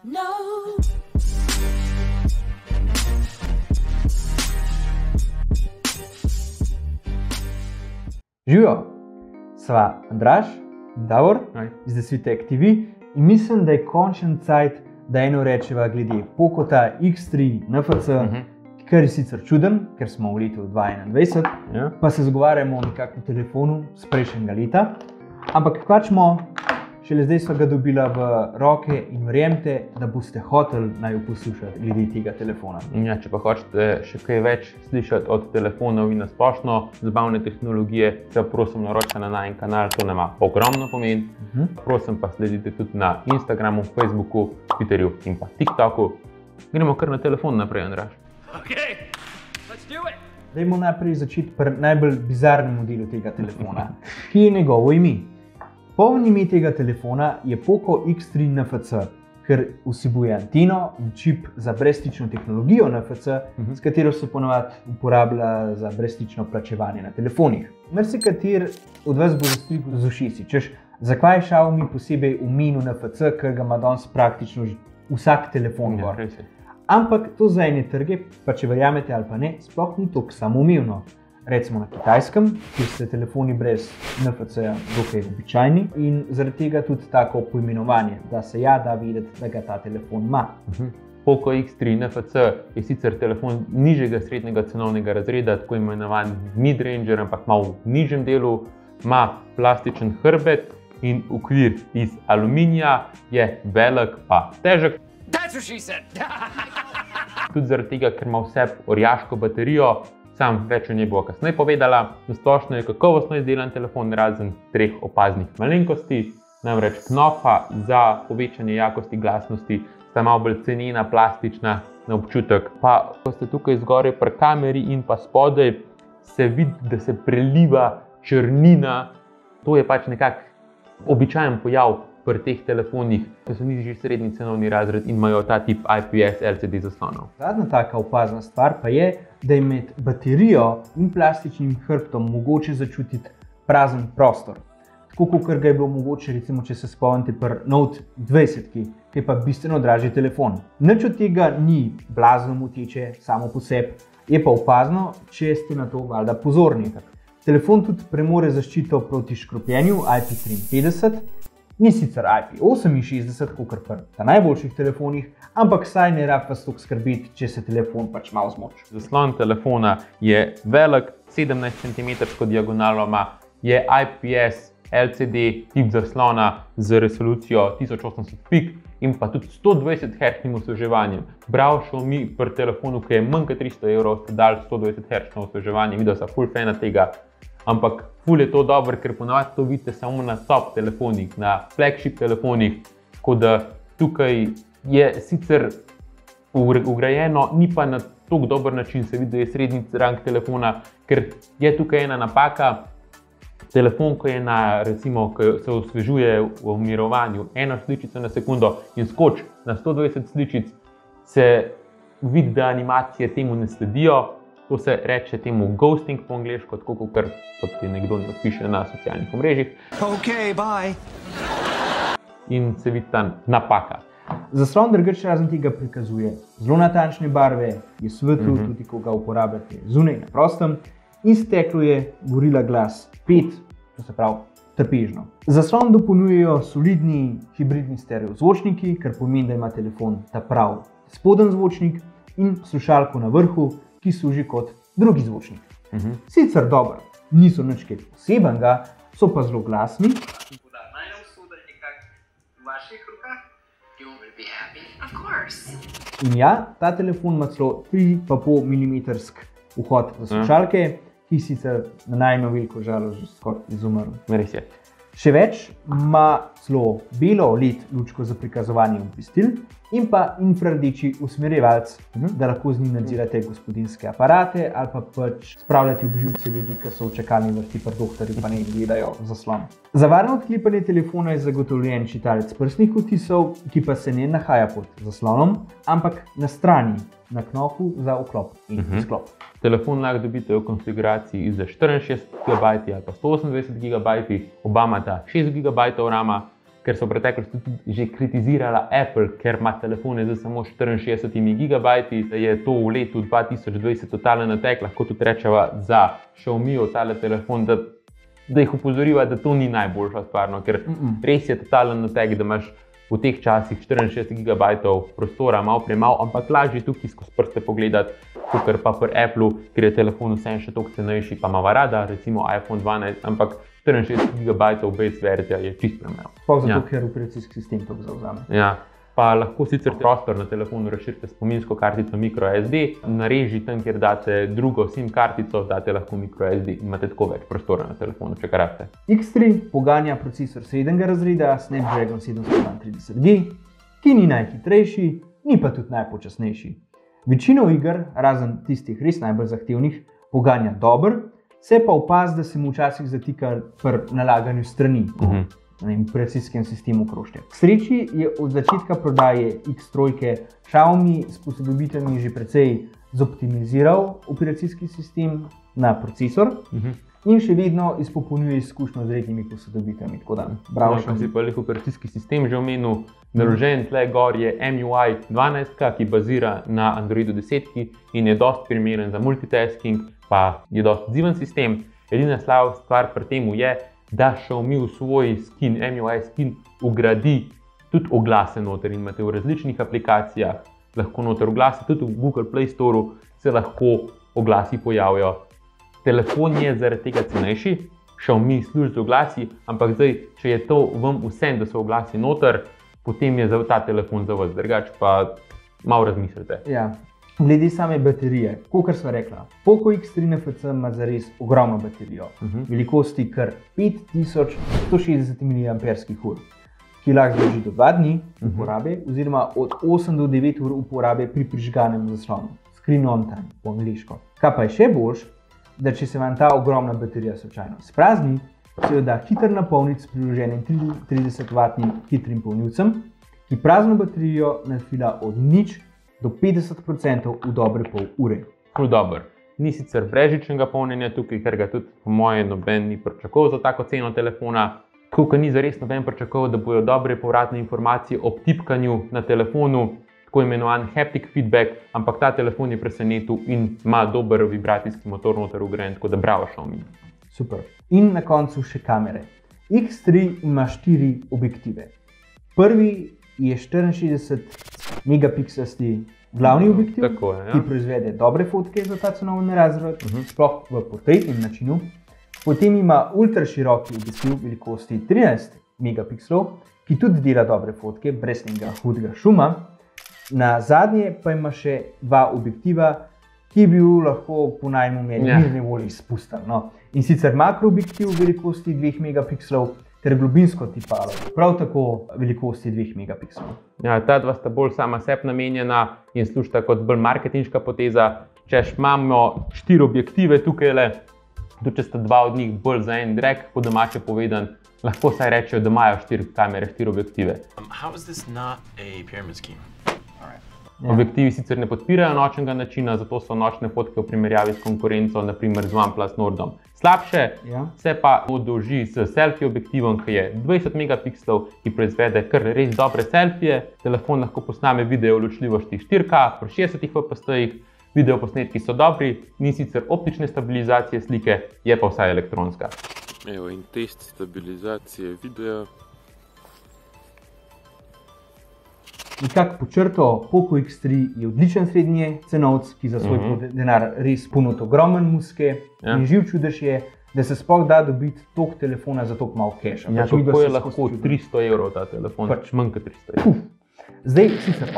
No. Živijo, sva Andraž in Davor iz The Sweet Tech TV in mislim, da je končen cajt, da eno rečeva glede Pocota X3 NFC, kar je sicer čuden, ker smo v letu 2021, pa se zagovarjamo o nekakvem telefonu z prejšnjega leta, ampak kvačmo, šele zdaj sva ga dobila v roke in verjemite, da boste hoteli naj poslušati glede tega telefona. Ja, če pa hočete še kaj več slišati od telefonov in nasplošno zabavne tehnologije, se prosim naročite na najin kanal, to nama ogromno pomeni. Prosim pa sledite tudi na Instagramu, Facebooku, Twitterju in pa TikToku. Gremo kar na telefon naprej, Andraž. Okay, let's do it. Dajmo najprej začeti pri najbolj bizarnem modelu tega telefona, ki je njegovo ime. Polno ime tega telefona je Poco X3 NFC, ker vsebuje anteno in čip za brezstično tehnologijo NFC, s katero se ponavadi uporablja za brezstično plačevanje na telefonih. Marsikateri od vas bo zastrigel z ušesi, češ, zakaj je Xiaomi posebej omenil NFC, ker ga ima danes praktično vsak telefon gor. Ampak to za ene trge, pa če verjamete ali pa ne, sploh ni toliko samoumevno. Recimo na Kitajskem, kjer so telefoni brez NFC-ja dokaj običajni in zaradi tega tudi tako poimenovanje, da se da videti, da ga ta telefon ima. Poco X3 NFC je sicer telefon nižjega srednjega cenovnega razreda, tako imenovan mid-ranger, ampak malo v nižjem delu, ima plastičen hrbet in okvir iz aluminija, je velik pa težek. That's what she said. Tudi zaradi tega, ker ima vse orjaško baterijo, sam več o njej bo kasneje povedala. Nasplošno je kakovostno izdelan telefon, razen 3 opaznih malenkosti, namreč knofa za povečanje jakosti glasnosti sta malo bolj cenena, plastična na občutek. Pa ko ste tukaj zgoraj pri kameri in pa spodaj, se vidi, da se preliva črnina. To je pač nekak običajen pojav pri teh telefonih, ki so nižji srednji cenovni razred in imajo ta tip IPS LCD zaslonov. Zadnja taka opazna stvar pa je, da je med baterijo in plastičnim hrbtom mogoče začutiti prazen prostor. Tako kot ga je bilo mogoče, recimo, če se spomnite pri Note 20, ki je pa bistveno dražji telefon. Nič od tega ni blazno moteče samo po sebi, je pa opazno, če ste na to valjda pozorni. Telefon tudi premore zaščito proti škropljenju IP53, ni sicer IP68, kot pri najboljših telefonih, ampak saj ne rab vas toliko skrbeti, če se telefon pač malo zmoči. Zaslon telefona je velik, 17 cm diagonalo ima, je IPS LCD tip zaslona z resolucijo 1080 pik in pa tudi 120 Hz osveževanjem. Bravo Xiaomi pri telefonu, ki je manj kot 300 €, ste dali 120 Hz osveževanje, videl sem full fana tega. Ampak ful je to dobro, ker ponavadi to vidite samo na top telefonih, na flagship telefonih, tako da tukaj je sicer ugrajeno, ni pa na tako dober način, se vidi, da je srednji rang telefona, ker je tukaj ena napaka. Telefon, ko je recimo, ko se osvežuje v mirovanju 1 sličico na sekundo in skoči na 120 sličic, se vidi, da animacije temu ne sledijo. To se reče temu ghosting po angleško, tako kot ti nekdo napiše na socialnih omrežjih. Okay, bye. In se vidi ta napaka. Zaslon drugače razen tega prikazuje zelo natančne barve, je svetlo, tudi ko ga uporabljate zunaj na prostem, in steklo je Gorilla Glass 5, to se pravi trpežno. Zaslon dopolnjujejo solidni hibridni stereo zvočniki, kar pomeni, da ima telefon ta prav spoden zvočnik in slušalko na vrhu, ki služi kot drugi zvočnik. Sicer dobro, niso nič kaj posebenega, so pa zelo glasni. Najna usoda je nekako v vaših rokah. You will be happy. Of course. In ja, ta telefon ima celo 3,5 mm vhod za slušalke, ki sicer na najno veliko žalost že skoraj izumrl. Res je. Še več, ima celo belo LED lučko za prikazovanje obvestil in pa infrardeči usmerjevalec, da lahko z njim nadzirate gospodinjske aparate ali pa pač spravljate v živce ljudi, ki so v čakalni vrsti pri doktorju, pa ne gledajo zaslon. Za varno odklepanje telefona je zagotovljen čitalec prstnih odtisov, ki pa se ne nahaja pod zaslonom, ampak na strani, na knofu za vklop in izklop. Telefon lahko dobite v konfiguraciji za 64 GB ali pa 128 GB, oba imata 6 GB RAM, ker so v preteklosti tudi že kritizirala Apple, ker ima telefone z samo 64 GB, da je to v letu 2020 totalen nateg, lahko tudi rečeva za Xiaomijev tale telefon, da jih opozoriva, da to ni najboljša stvar, no, ker res je totalen nateg, da imaš v teh časih 64 GB prostora, malo premalo, ampak lažje tukaj skozi prste pogledati, kot pa pri Applu, ker je telefon vseeno še toliko cenejši, pa ima rada, recimo iPhone 12, ampak 64 GB base verzija je čist premalo. Pa zato, ker operacijski sistem to zavzame. Ja. Pa lahko sicer prostor na telefonu razširite spominsko kartico microSD, na reži tam, kjer date drugo SIM kartico, date lahko microSD in imate tako več prostora na telefonu, če karate. X3 poganja procesor 7. razreda Snapdragon 732G, ki ni najhitrejši, ni pa tudi najpočasnejši. Večino iger, razen tistih res najbolj zahtevnih, poganja dobro, se pa opazi, da se mu včasih zatika pri nalaganju strani. V operacijskem sistemu krožja. K sreči je od začetka prodaje X3 Xiaomi s posodobitvami že precej zoptimiziral operacijski sistem na procesor in še vedno izpopolnjuje izkušnjo z rednimi posodobitvami. Tako da, bravo. Če si pa operacijski sistem že omenil, naložen tle gor je MIUI 12, ki bazira na Androidu 10 in je dosti primeren za multitasking, pa je dosti odziven sistem. Edina slaba stvar pri tem je, da Xiaomi v svoj skin, MIUI skin, ugradi tudi oglase noter in imate v različnih aplikacijah lahko noter oglase, tudi v Google Play Store se lahko oglasi pojavijo. Telefon je zaradi tega cenejši, Xiaomi služi z oglasi, ampak zdaj, če je to vam vsem, da so oglasi noter, potem je za ta telefon za vas, drugače pa malo razmislite. Ja. Glede same baterije, kot sva rekla, Poco X3 NFC ima zares ogromno baterijo, velikosti kar 5160 mAh, ki lahko zdrži do 2 dni uporabe, oziroma od 8 do 9 ur uporabe pri prižganem zaslonu, screen on time po angliško. Kaj pa je še boljš, da če se vam ta ogromna baterija slučajno sprazni, se jo da hitro napolniti s priloženim 30W hitrim polnilcem, ki prazno baterijo nafila od nič do 50% v dobre pol ure. Prav dobro. Ni sicer brezžičnega polnjenja tukaj, ker ga tudi po moje noben ni pričakoval za tako ceno telefona. Tako, ker ni zares noben pričakoval, da bojo dobre povratne informacije ob tipkanju na telefonu, tako imenovan haptic feedback, ampak ta telefon je presenetil in ima dober vibracijski motor noter vgrajen, tako da bravo Xiaomi. Super. In na koncu še kamere. X3 ima 4 objektive. Prvi je 64 megapikselski glavni objektiv, ki proizvede dobre fotke za ta cenovni razred, sploh v portretnem načinu. Potem ima ultra široki objektiv velikosti 13 megapikslov, ki tudi dela dobre fotke, brez nekega hudega šuma. Na zadnje pa ima še 2 objektiva, ki bi lahko po najmu mirne volje izpustil. No. In sicer makroobjektiv velikosti 2 megapikslov, ter globinsko tipalo, prav tako velikosti 2 megapikslov. Ja, ta dva sta bolj sama sebi namenjena in služita kot bolj marketinška poteza. Češ imamo 4 objektive tukaj, tudi če sta 2 od njih bolj za en drek, po domače povedan, lahko saj rečejo, da imajo 4 kamere, 4 objektive. Objektivi sicer ne podpirajo nočnega načina, zato so nočne fotke v primerjavi s konkurenco, naprimer z OnePlus Nordom, slabše. Se pa odolži s selfie objektivom, ki je 20 megapikslov, ki proizvede kar res dobre selfije. Telefon lahko posname video v ločljivosti 4K pri 60 fps-ih, video posnetki so dobri, ni sicer optične stabilizacije slike, je pa vsaj elektronska. Evo in test stabilizacije videa. Nekako po črto, Poco X3 je odličen srednji cenovec, ki za svoj denar res ponudi ogromen muske in živ čudež je, da se sploh da dobiti toliko telefona za toliko malo keša. Ja, kako je lahko 300 evrov ta telefon, manj kot 300 evrov. Zdaj sicer,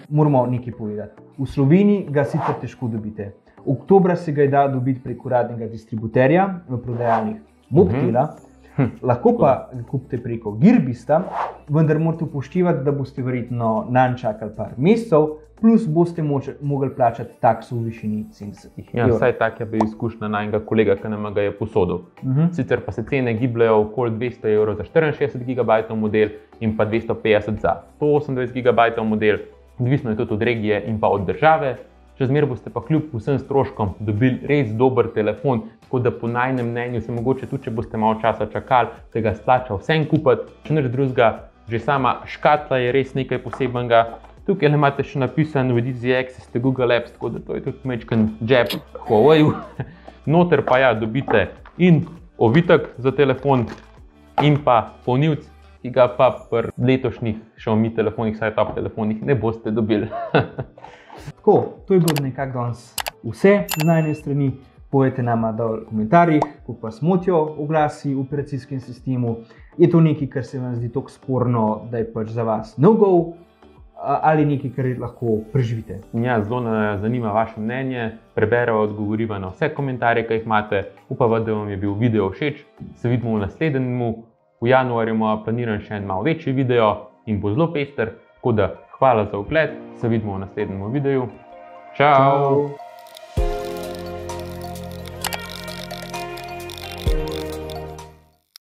moramo nekaj povedati. V Sloveniji ga sicer težko dobite. Oktobra se ga je da dobiti prek uradnega distributerja v prodajalnih Mobtela, lahko pa ga kupite preko Gearbesta, vendar morate upoštevati, da boste verjetno nanj čakali par mesecev, plus boste mogli plačati takso v višini 70 evrov. Ja, vsaj tak je bil izkušnja najnega kolega, ki nam ga je posodil. Sicer pa se cene gibljajo okoli 200 evrov za 64 GB model in pa 250 za 128 GB model. Odvisno je tudi od regije in pa od države. Čez mer boste pa kljub vsem stroškom dobili res dober telefon, tako da po najnem mnenju se mogoče tudi, če boste malo časa čakali, da ga splača vsem kupiti. Če nič drugega, že sama škatla je res nekaj posebenega. Tukaj imate še napisan with easy access to Google Apps, tako da to je tudi majčken jab Huawei. Noter pa ja, dobite in ovitek za telefon in pa polnilc, ki ga pa pri letošnjih Xiaomi telefonih, saj top telefonih, ne boste dobili. Tako, to je bilo nekako danes vse z najne strani. Povejte nama dol v komentarjih, kako pa smotijo oglasi v operacijskem sistemu. Je to nekaj, kar se vam zdi tako sporno, da je pač za vas no-go, ali nekaj, kar lahko preživite? Ja, zelo nas zanima vaše mnenje, preberemo, odgovoriva na vse komentarje, ki jih imate. Upam, da vam je bil video všeč. Se vidimo v naslednjem. V januarju imamo planiran še en malo večji video in bo zelo pester. Tako da hvala za ogled, se vidimo v naslednjem videu. Čau!